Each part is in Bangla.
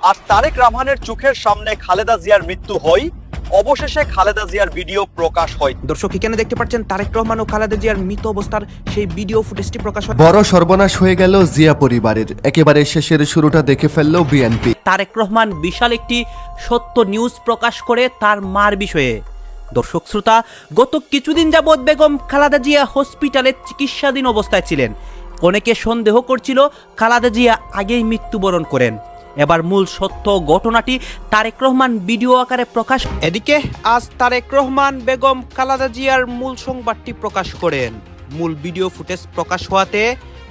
আর তারেক রহমানের চোখের সামনে খালেদা জিয়ার মৃত্যু হয়, অবশেষে খালেদা জিয়ার ভিডিও প্রকাশ হয়। দর্শক এখানে দেখতে পাচ্ছেন তারেক রহমান ও খালেদা জিয়ার মৃত অবস্থার সেই ভিডিও ফুটেজটি প্রকাশ হয়। বড় সর্বনাশ হয়ে গেল জিয়া পরিবারের, একেবারে শেষের শুরুটা দেখে ফেললো বিএনপি। তারেক রহমান বিশাল একটি সত্য নিউজ প্রকাশ করে তার মার বিষয়ে। দর্শক শ্রোতা, গত কিছুদিন যাবৎ বেগম খালেদা জিয়া হসপিটালে চিকিৎসাধীন অবস্থায় ছিলেন। অনেকে সন্দেহ করছিল খালেদা জিয়া আগেই মৃত্যুবরণ করেন। এবার মূল সত্য ঘটনাটি তারেক রহমান ভিডিও আকারে প্রকাশ। এদিকে আজ তারেক রহমান বেগম খালেদা জিয়ার মূল সংবাদটি প্রকাশ করেন। মূল ভিডিও ফুটেজ প্রকাশ হওয়াতে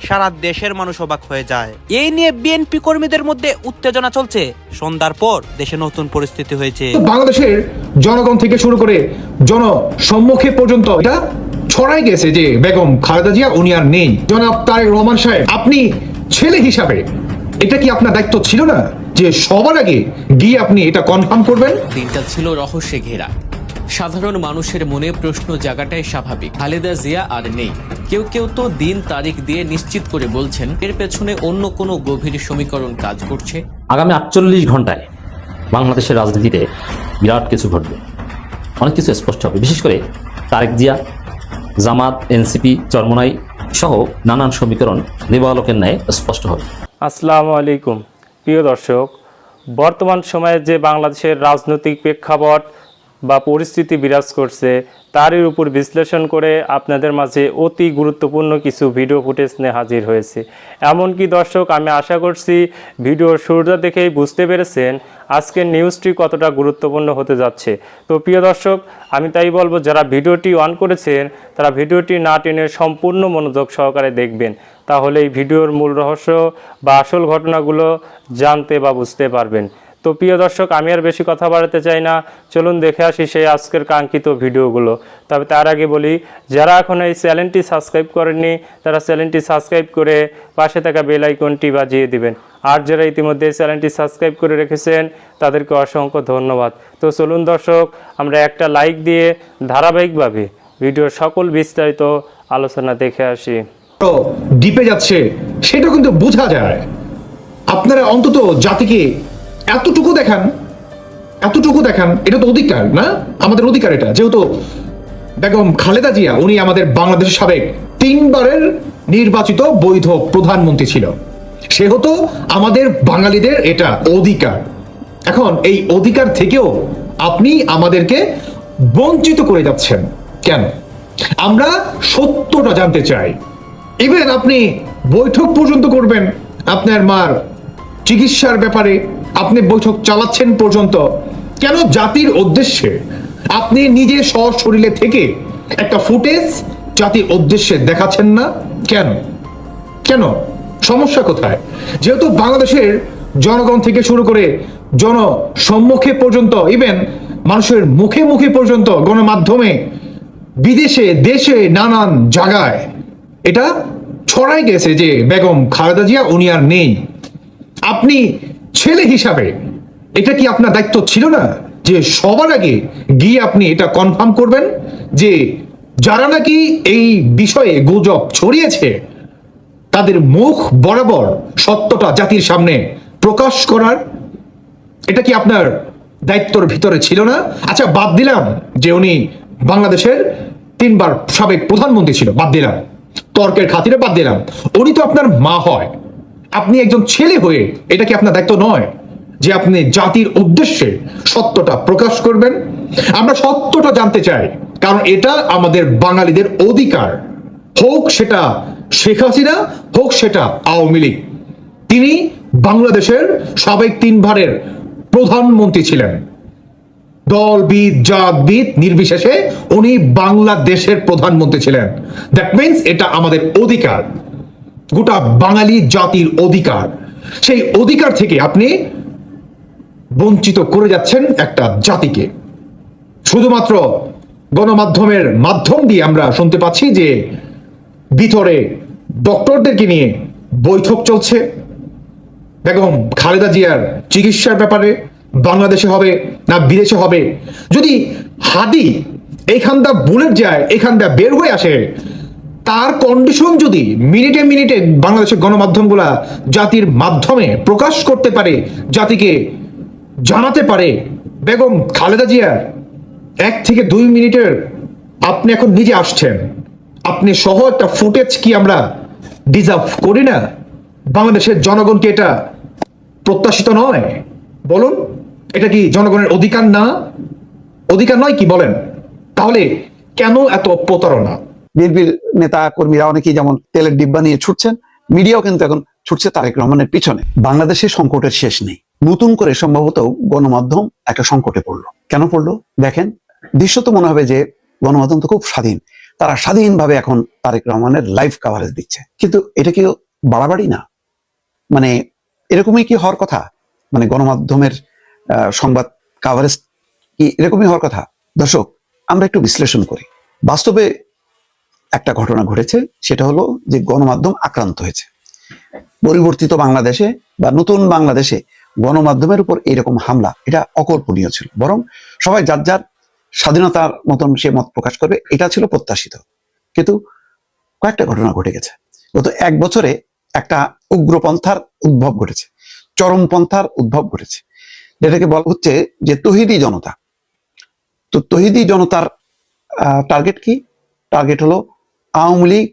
সারা দেশের মানুষ অবাক হয়ে যায়। এই নিয়ে বিএনপি কর্মীদের মধ্যে উত্তেজনা চলছে। সন্ধ্যার পর দেশে নতুন পরিস্থিতি হয়েছে। বাংলাদেশের জনগণ থেকে শুরু করে জনসম্মুখে পর্যন্ত এটা ছড়াই গেছে যে বেগম খালেদা জিয়া উনি আর নেই। জনাব তারেক রহমান সাহেব, আপনি ছেলে হিসাবে এটা কি আপনার দায়িত্ব ছিল না যে সবার আগে গিয়ে আপনি এটা কনফার্ম করবেন? দিনটা ছিল রহস্যে ঘেরা। সাধারণ মানুষের মনে প্রশ্ন জাগাটাই স্বাভাবিক। খালেদা জিয়া আর নেই। কেউ কেউ তো দিন তারিখ দিয়ে নিশ্চিত করে বলছেন এর পেছনে অন্য কোনো গভীর সমীকরণ কাজ করছে। আগামী 48 ঘন্টায় বাংলাদেশের রাজনীতিতে বিরাট কিছু ঘটবে, অনেক কিছু স্পষ্ট হবে। বিশেষ করে তারেক জিয়া, জামাত, এনসিপি, চরমোনাই সহ নানান সমীকরণ দিবালোকের ন্যায় স্পষ্ট হবে। আসসালামু আলাইকুম প্রিয় দর্শক, বর্তমান সময়ে যে বাংলাদেশের রাজনৈতিক প্রেক্ষাপট বা পরিস্থিতি বিরাজ করছে তারই উপর বিশ্লেষণ করে আপনাদের মাঝে অতি গুরুত্বপূর্ণ কিছু ভিডিও ফুটেজ নিয়ে হাজির হয়েছে। এমনকি দর্শক, আমি আশা করছি ভিডিওর শুরুটা দেখেই বুঝতে পেরেছেন আজকের নিউজটি কতটা গুরুত্বপূর্ণ হতে যাচ্ছে। তো প্রিয় দর্শক, আমি তাই বলবো যারা ভিডিওটি অন করেছেন তারা ভিডিওটি না টেনে সম্পূর্ণ মনোযোগ সহকারে দেখবেন, তাহলে এই ভিডিওর মূল রহস্য বা আসল ঘটনাগুলো জানতে বা বুঝতে পারবেন। তো প্রিয় দর্শক, আমি আর বেশি কথা বাড়াতে চাই না, চলুন দেখে আসি সেই আজকের কাঙ্ক্ষিত ভিডিওগুলো। তবে তার আগে বলি, যারা এখন এই চ্যানেলটি সাবস্ক্রাইব করেননি তারা চ্যানেলটি সাবস্ক্রাইব করে পাশে থাকা বেল আইকনটি বাজিয়ে দিবেন। আর যারা ইতিমধ্যে এই চ্যানেলটি সাবস্ক্রাইব করে রেখেছেন তাদেরকে অসংখ্য ধন্যবাদ। তো চলুন দর্শক, আমরা একটা লাইক দিয়ে ধারাবাহিকভাবে ভিডিওর সকল বিস্তারিত আলোচনা দেখে আসি। ডিপে যাচ্ছে সেটা কিন্তু বোঝা যায়। আপনারা অন্তত জাতিকে এতটুকু দেখান, এটা তো অধিকার না, আমাদের অধিকার এটা। যেহেতু বেগম খালেদা জিয়া উনি আমাদের বাংলাদেশের সাবেক 3 বারের নির্বাচিত বৈধ প্রধানমন্ত্রী ছিল, সেহেতু আমাদের বাঙালিদের এটা অধিকার। এখন এই অধিকার থেকেও আপনি আমাদেরকে বঞ্চিত করে যাচ্ছেন কেন? আমরা সত্যটা জানতে চাই। ইভেন আপনি বৈঠক পর্যন্ত করবেন আপনার মার চিকিৎসার ব্যাপারে, আপনি বৈঠক চালাচ্ছেন পর্যন্ত কেন? জাতির উদ্দেশ্যে আপনি নিজে সশরীরে থেকে একটা ফুটেজ জাতির উদ্দেশ্যে দেখাচ্ছেন না কেন? কেন? সমস্যা কোথায়? যেহেতু বাংলাদেশের জনগণ থেকে শুরু করে জনসম্মুখে পর্যন্ত, ইভেন মানুষের মুখে মুখে পর্যন্ত, গণমাধ্যমে, বিদেশে, দেশে, নানান জায়গায় এটা ছড়াই গেছে যে বেগম খালেদা জিয়া উনি আর নেই। আপনি ছেলে হিসাবে এটা কি আপনার দায়িত্ব ছিল না যে সবার আগে গিয়ে আপনি এটা কনফার্ম করবেন যে যারা নাকি এই বিষয়ে গুজব ছড়িয়েছে তাদের মুখ বরাবর সত্যটা জাতির সামনে প্রকাশ করার? এটা কি আপনার দায়িত্বর ভিতরে ছিল না? আচ্ছা, বাদ দিলাম যে উনি বাংলাদেশের 3 বার সাবেক প্রধানমন্ত্রী ছিল, বাদ দিলাম, তর্কের খাতিরে বাদ দিলাম। উনি তো আপনার মা হয়। আপনি একজন ছেলে হয়ে এটা কি আপনার দায়িত্ব নয় যে আপনি জাতির উদ্দেশ্যে সত্যটা প্রকাশ করবেন? আমরা সত্যটা জানতে চাই, কারণ এটা আমাদের বাঙালিদের অধিকার। হোক সেটা শেখ হাসিনা, হোক সেটা আওয়ামী লীগ, তিনি বাংলাদেশের সাবেক 3 বারের প্রধানমন্ত্রী ছিলেন। দলবিদ, জাতবিদ নির্বিশেষে উনি বাংলাদেশের প্রধানমন্ত্রী ছিলেন। দ্যাট মিনস এটা আমাদের অধিকার, গোটা বাঙালি জাতির অধিকার। সেই অধিকার থেকে আপনি বঞ্চিত করে যাচ্ছেন একটা জাতিকে। শুধুমাত্র গণমাধ্যমের মাধ্যম দিয়ে আমরা শুনতে পাচ্ছি যে ভিতরে ডক্টরদেরকে নিয়ে বৈঠক চলছে বেগম খালেদা জিয়ার চিকিৎসার ব্যাপারে, বাংলাদেশে হবে না বিদেশে হবে। যদি হাদি এখানটা বুলেট যায়, এখানটা বের হয়ে আসে, তার কন্ডিশন যদি মিনিটে মিনিটে বাংলাদেশের গণমাধ্যমগুলা জাতির মাধ্যমে প্রকাশ করতে পারে, জাতিকে জানাতে পারে বেগম খালেদা জিয়ার 1 থেকে 2 মিনিটের আপনি এখন নিজে আসছেন, আপনি সহ একটা ফুটেজ কি আমরা ডিজার্ভ করি না? বাংলাদেশের জনগণকে এটা প্রত্যাশিত নয়? বলুন, এটা কি জনগণের অধিকার না? অধিকার নয় কি বলেন? তাহলে কেন এত প্রতারণা? বিএনপির নেতা কর্মীরা অনেকেই যেমন তেলের ডিব্বা নিয়ে ছুটছেন, মিডিয়াও কিন্তু এখন ছুটছে তারেক রহমানের পিছনে। বাংলাদেশের সংকটের শেষ নেই। নতুন করে সম্ভবত গণমাধ্যম একটা সংকটে পড়লো। কেন পড়লো দেখেন, দৃশ্যত মনে হবে যে গণমাধ্যম তো খুব স্বাধীন, তারা স্বাধীনভাবে এখন তারেক রহমানের লাইভ কাভারেজ দিচ্ছে, কিন্তু এটা কি বাড়াবাড়ি না? মানে এরকমই কি হওয়ার কথা? মানে গণমাধ্যমের সংবাদ কাভারেজ কি এরকমই হওয়ার কথা? দর্শক, আমরা একটু বিশ্লেষণ করি। বাস্তবে একটা ঘটনা ঘটেছে, সেটা হলো যে গণমাধ্যম আক্রান্ত হয়েছে। পরিবর্তিত বাংলাদেশে বা নতুন বাংলাদেশে গণমাধ্যমের উপর এরকম হামলা, এটা অকল্পনীয় ছিল। বরং সবাই যার যার স্বাধীনতার মতন সে মত প্রকাশ করবে, এটা ছিল প্রত্যাশিত। কিন্তু কয়েকটা ঘটনা ঘটে গেছে। গত 1 বছরে একটা উগ্রপন্থার উদ্ভব ঘটেছে, চরমপন্থার উদ্ভব ঘটেছে, যেটাকে বলা হচ্ছে যে তৌহিদি জনতা। তো তৌহিদি জনতার টার্গেট কি? টার্গেট হলো আওয়ামী লীগ,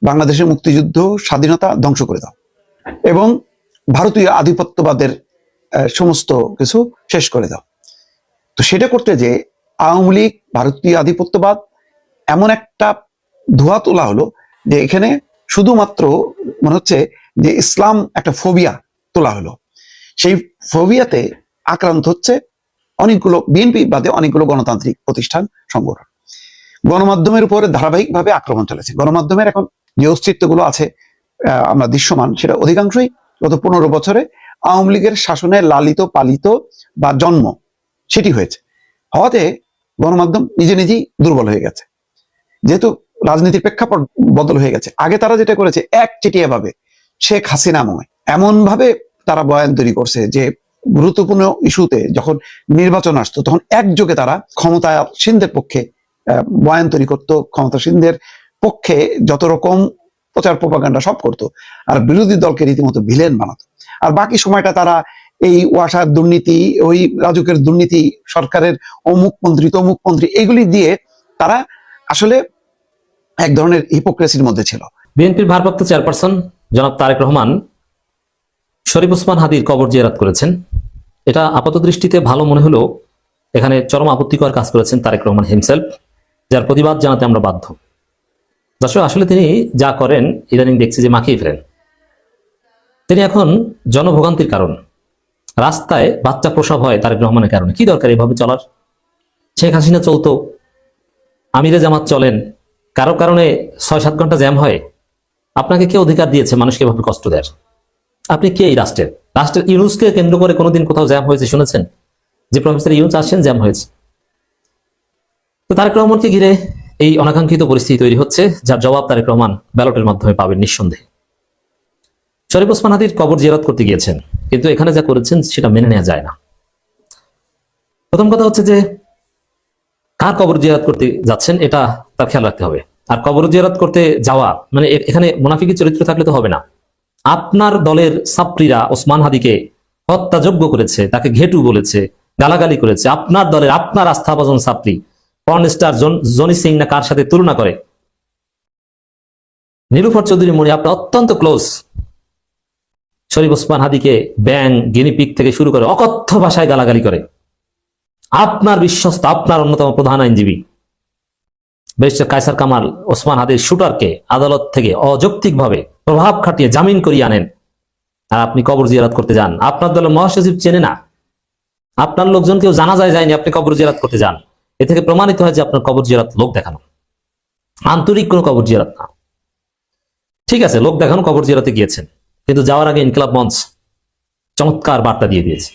বাংলাদেশের মুক্তিযুদ্ধ, স্বাধীনতা ধ্বংস করে দাও এবং ভারতীয় আধিপত্যবাদের সমস্ত কিছু শেষ করে দাও। তো সেটা করতে যে আওয়ামী লীগ, ভারতীয় আধিপত্যবাদ, এমন একটা ধোঁয়া তোলা হলো যে এখানে শুধুমাত্র মনে হচ্ছে যে ইসলাম একটা ফোবিয়া তোলা হলো। সেই ফোবিয়াতে আক্রান্ত হচ্ছে অনেকগুলো বিএনপি বাদে অনেকগুলো গণতান্ত্রিক প্রতিষ্ঠান, সংগঠন। গণমাধ্যমের উপরে ধারাবাহিকভাবে আক্রমণ চলেছে। গণমাধ্যমের এখন যে অস্তিত্বগুলো আছে আমরা দৃশ্যমান, সেটা অধিকাংশই গত 15 বছরে আওয়ামী লীগের শাসনে লালিত পালিত বা জন্ম সেটি হয়েছে। হওয়াতে গণমাধ্যম নিজে নিজেই দুর্বল হয়ে গেছে, যেহেতু রাজনীতির প্রেক্ষাপট বদল হয়ে গেছে। আগে তারা যেটা করেছে, একচেটিয়া ভাবে শেখ হাসিনাময় এমন ভাবে তারা বয়ান তৈরি করছে যে গুরুত্বপূর্ণ ইস্যুতে যখন নির্বাচন আসতো তখন একযোগে তারা ক্ষমতাসীনদের পক্ষে বয়ান তৈরি করতো, ক্ষমতাসীনদের পক্ষে যত রকম প্রচার প্রপাগান্ডা সব করতো, আর বিরোধী দলকে রীতিমতো ভিলেন বানাতো। আর বাকি সময়টা তারা এই ওয়াসার দুর্নীতি, ওই রাজুকের দুর্নীতি, সরকারের অমুক মন্ত্রী তমুক মন্ত্রী, এগুলি দিয়ে তারা আসলে এক ধরনের হিপোক্রেসির মধ্যে ছিল। বিএনপির ভারপ্রাপ্ত চেয়ারপারসন জনাব তারেক রহমান শরীফ ওসমান হাদির কবর জিয়ারত করেছেন। এটা আপাত দৃষ্টিতে ভালো মনে হলেও এখানে চরম আপত্তিকর কাজ করেছেন তারেক রহমান হিমসেলফ, যার প্রতিবাদ জানাতে আমরা বাধ্য। দর্শক, আসলে তিনি যা করেন ইদানিং দেখছি যে মাখিয়ে ফেলেন। তিনি এখন জনভোগান্তির কারণ। রাস্তায় বাচ্চা প্রসব হয় তারেক রহমানের কারণে। কি দরকার এভাবে চলার? শেখ হাসিনা চলতো, আমিরে জামাত চলেন, কারো কারণে 6-7 ঘন্টা জ্যাম হয়। আপনাকে কে অধিকার দিয়েছে মানুষকে এভাবে কষ্ট দেয়? আপনি কে এই রাষ্ট্রের ইউনুসকে কেন্দ্র করে কোনোদিন কোথাও জ্যাম হয়েছে শুনেছেন? যে প্রফেসর ইউনুস আসছেন জ্যাম হয়েছে। তো তারেক রহমানকে ঘিরে এই অনাকাঙ্ক্ষিত পরিস্থিতি তৈরি হচ্ছে, যার জবাব তারেক রহমান ব্যালটের মাধ্যমে পাবেন নিঃসন্দেহে। শরীফ ওসমান হাদির কবর জিয়ারত করতে গিয়েছেন, কিন্তু এখানে যা করেছেন সেটা মেনে নেওয়া যায় না। প্রথম কথা হচ্ছে যে কার কবর জিয়ারত করতে যাচ্ছেন এটা তার খেয়াল রাখতে হবে। আর কবর জিয়ারত করতে যাওয়া মানে এখানে মুনাফিকি চরিত্র থাকলে তো হবে না। আপনার দলের ছাত্রীরা ওসমান হাদিকে হত্যাযোগ্য করেছে, তাকে ঘেটু বলেছে, গালাগালি করেছে। আপনার দলের আপনার আস্থাভাজন ছাত্রী পর্নস্টার জনি সিং না কার সাথে তুলনা করে। নীলুফার চৌধুরী মনি আপনার অত্যন্ত ক্লোজ। শরীফ ওসমান হাদিকে ব্যাং, গিনিপিগ থেকে শুরু করে অকথ্য ভাষায় গালাগালি করে। আপনার বিশ্বস্ত, আপনার অন্যতম প্রধান আইনজীবী ব্যারিস্টার কায়সার কামাল ওসমান হাদির শুটারকে আদালত থেকে অযৌক্তিকভাবে প্রভাব খাটিয়ে জামিন করিয়ে আনেন, আর আপনি কবর জিয়ারত করতে যান। আপনার দলের মহাসচিব চেনে না, আপনার লোকজন কেউ জানাজায় যায়নি, আপনি কবর জিয়ারত করতে যান। এ থেকে প্রমাণিত হয় যে আপনার কবর জিয়ারত লোক দেখানো, আন্তরিক কোনো কবর জিয়ারত না। ঠিক আছে, লোক দেখানো কবর জিয়ারতে গিয়েছেন, কিন্তু যাওয়ার আগে ইনকিলাব মঞ্চ চমৎকার বার্তা দিয়ে দিয়েছে।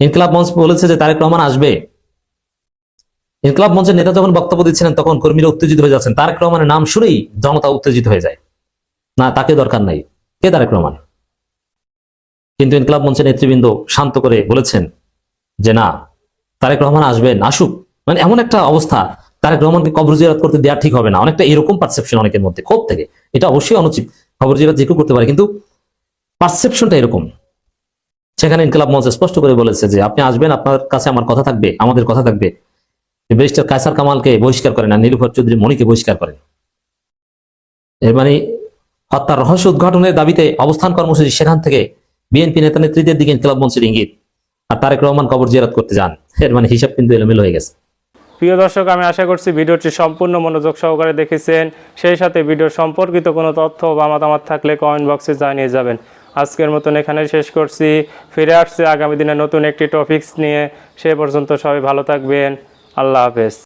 ইনকিলাব মঞ্চ বলেছে যে তারেক রহমান আসবে। ইনকিলাব মঞ্চের নেতা যখন বক্তব্য দিচ্ছিলেন তখন কর্মীরা উত্তেজিত হয়ে যাচ্ছেন। তারেক রহমানের নাম শুনেই জনতা উত্তেজিত হয়ে যায়, না তাকে দরকার নাই, কে তারেক রহমান? কিন্তু ইনকিলাব মঞ্চের নেতৃবৃন্দ শান্ত করে বলেছেন যে না, তারেক রহমান আসবেন, আসুক। মানে এমন একটা অবস্থা, তারেক রহমানকে কবর জিয়ারত করতে দেওয়া ঠিক হবে না, অনেকটা এরকম পারসেপশন অনেকের মধ্যে, ক্ষোভ থেকে। এটা অবশ্যই অনুচিত, কবর জিয়ারত যে কেউ করতে পারে, কিন্তু পারসেপশনটা এরকম। সেখানে ইনকিলাব মঞ্চ স্পষ্ট করে বলেছে যে আপনি আসবেন, আপনার কাছে আমার কথা থাকবে, আমাদের কথা থাকবে। ব্যারিস্টার কায়সার কামালকে বহিষ্কার করেন আর নীলুফার চৌধুরী মনিকে বহিষ্কার করেন। এর মানে হত্যার রহস্য উদ্ঘাটনের দাবিতে অবস্থান কর্মসূচি, সেখান থেকে বিএনপি নেতা নেত্রীদের দিকে ইনকিলাব মঞ্চের ইঙ্গিত, আর তারেক রহমান কবর জিয়ারত করতে যান। এর মানে হিসাব কিন্তু এলোমেলো হয়ে গেছে। প্রিয় দর্শক, আমি আশা করছি ভিডিওটি সম্পূর্ণ মনোযোগ সহকারে দেখেছেন। সেই সাথে ভিডিও সম্পর্কিত কোনো তথ্য বা মতামত থাকলে কমেন্ট বক্সে জানিয়ে যাবেন। আজকের মতন এখানেই শেষ করছি। ফিরে আসছে আগামী দিনে নতুন একটি টপিকস নিয়ে। সে পর্যন্ত সবাই ভালো থাকবেন। আল্লাহ হাফেজ।